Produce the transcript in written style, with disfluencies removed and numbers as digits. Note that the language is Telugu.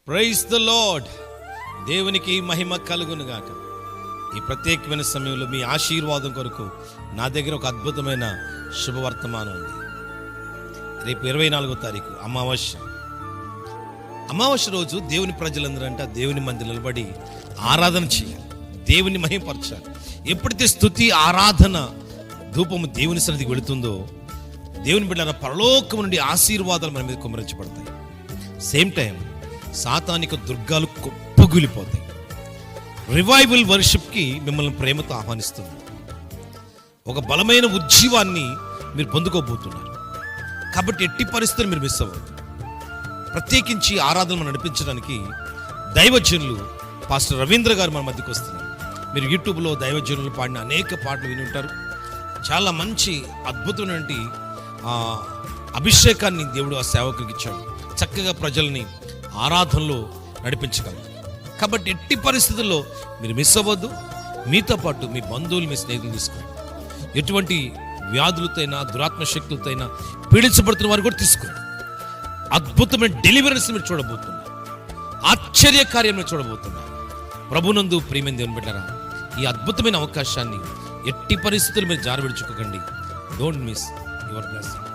Praise the lord. దేవునికి మహిమ కలుగును గాక. ఈ ప్రత్యేకమైన సమయంలో మీ ఆశీర్వాదం కొరకు నా దగ్గర ఒక అద్భుతమైన శుభవర్తమానం ఉంది. రేపు 24వ తారీఖు అమావాస్య రోజు దేవుని ప్రజలందరూ దేవుని మందిరం నిలబడి ఆరాధన చేయాలి, దేవుని మహిమపరచాలి. ఎప్పుడైతే స్తుతి ఆరాధన ధూపము దేవుని సన్నిధికి వెళుతుందో దేవుని బిడ్డల పరలోకం నుండి ఆశీర్వాదాలు మన మీద కుమ్మరించబడతాయి. సేమ్ టైం సాతానిక దుర్గాలు కుప్పగూలిపోతాయి. రివైవల్ వర్షిప్కి మిమ్మల్ని ప్రేమతో ఆహ్వానిస్తుంది. ఒక బలమైన ఉజ్జీవాన్ని మీరు పొందుకోబోతున్నారు. కాబట్టి ఎట్టి పరిస్థితులు మీరు మిస్ అవ్వద్దు. ప్రత్యేకించి ఆరాధనలు నడిపించడానికి దైవజనులు పాస్టర్ రవీంద్ర గారు మన మధ్యకు వస్తున్నారు. మీరు యూట్యూబ్లో దైవజనులు పాడిన అనేక పాటలు విని ఉంటారు. చాలా మంచి అద్భుతమైన అభిషేకాన్ని దేవుడు ఆ సేవకునికి ఇచ్చాడు. చక్కగా ప్రజల్ని ఆరాధనలో నడిపించగలరు. కాబట్టి ఎట్టి పరిస్థితుల్లో మీరు మిస్ అవ్వద్దు. మీతో పాటు మీ బంధువులు, మీ స్నేహితులు తీసుకోండి. ఎటువంటి వ్యాధులతో అయినా దురాత్మ శక్తులతో అయినా పీడించబడుతున్న వారు కూడా తీసుకోండి. అద్భుతమైన డెలివరెన్స్ మీరు చూడబోతున్నారు. ఆశ్చర్య కార్యం మీరు చూడబోతున్నారు. ప్రభునందు ప్రియమైన దేవుని బిడ్డలారా, ఈ అద్భుతమైన అవకాశాన్ని ఎట్టి పరిస్థితులు మీరు జారవిడుచుకోకండి. Don't miss your blessing.